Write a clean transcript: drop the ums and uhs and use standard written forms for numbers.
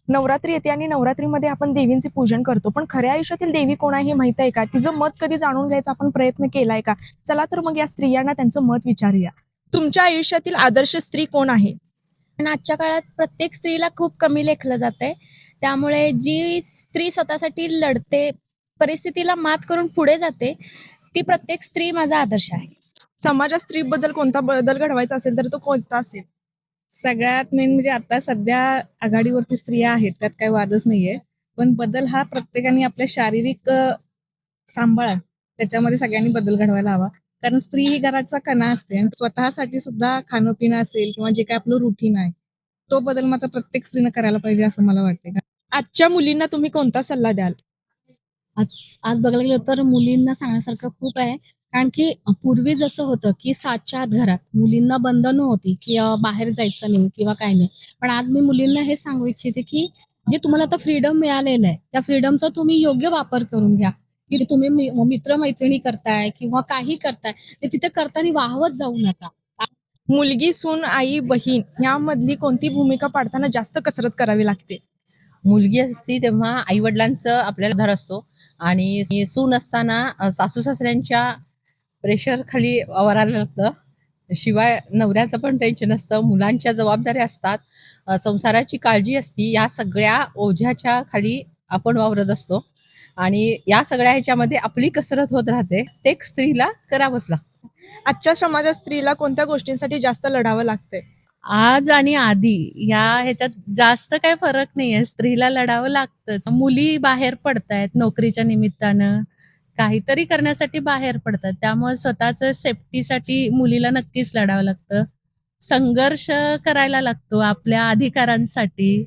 नवरात्री येते आणि नवरात्रीमध्ये आपण देवींचे पूजन करतो, पण खऱ्या आयुष्यातील देवी कोण आहे हे माहित आहे का? तिचं मत कधी जाणून घ्यायचा आपण प्रयत्न केलाय का? चला तर मग या स्त्रियांना त्यांचं मत विचारूया. तुमच्या आयुष्यातील आदर्श स्त्री कोण आहे? पण आजच्या काळात प्रत्येक स्त्रीला खूप कमी लेखलं जातंय. त्यामुळे जी स्त्री स्वतःसाठी लढते, परिस्थितीला मात करून पुढे जाते, ती प्रत्येक स्त्री माझा आदर्श आहे. समाजात स्त्रीबद्दल कोणता बदल घडवायचा असेल तर तो कोणता असेल? सगळ्यात मेन म्हणजे आता सध्या आघाडीवरती स्त्रिया आहेत, त्यात काही वादच नाहीये. पण बदल हा प्रत्येकाने आपल्या शारीरिक सांभाळ त्याच्यामध्ये सगळ्यांनी बदल घडवायला हवा. कारण स्त्री ही घराचा कणा असते आणि स्वतःसाठी सुद्धा खाणं पिणं असेल किंवा जे काय आपलं रुटीन आहे, तो बदल मात्र प्रत्येक स्त्रीनं करायला पाहिजे असं मला वाटते. आजच्या मुलींना तुम्ही कोणता सल्ला द्याल? आज आज बघायला गेलं तर मुलींना सांगण्यासारखं खूप आहे. कारण की पूर्वी जसं होतं की 7च्या आत घरात मुलींना बंधनं होती की बाहेर जायचं नाही किंवा काय नाही. पण आज मी मुलींना हे सांगू इच्छिते की जे तुम्हाला आता फ्रीडम मिळालेलं आहे, त्या फ्रीडमचा तुम्ही योग्य वापर करून घ्या. की तुम्ही मित्र-मैत्रिणी करताय किंवा काही करताय, ते तिथे करताना वाहवत जाऊ नका. मुलगी, सून, आई, बहीण यामधली कोणती भूमिका पाडताना जास्त कसरत करावी लागते? मुलगी असती तेव्हा आईवडिलांचं आपल्याला आधार असतो आणि सून असताना सासू सासऱ्यांच्या प्रेशर खाली वावरायला लागतं. शिवाय नवऱ्याचं पण टेन्शन असतं, मुलांच्या जबाबदाऱ्या असतात, संसाराची काळजी असती. या सगळ्या ओझ्याच्या खाली आपण वावरत असतो आणि या सगळ्या ह्याच्यामध्ये आपली कसरत होत राहते. ते एक स्त्रीला करावंच लागतं. आजच्या समाजात स्त्रीला कोणत्या गोष्टींसाठी जास्त लढावं लागतंय? आज आणि आधी या ह्याच्यात जास्त काही फरक नाहीये. स्त्रीला लढावं लागतंच. मुली बाहेर पडतायत नोकरीच्या निमित्तानं, काहीतरी करण्यासाठी बाहेर पडतात. त्यामुळे स्वतःचं सेफ्टीसाठी मुलीला नक्कीच लढावं लागतं. संघर्ष करायला लागतो आपल्या अधिकारांसाठी.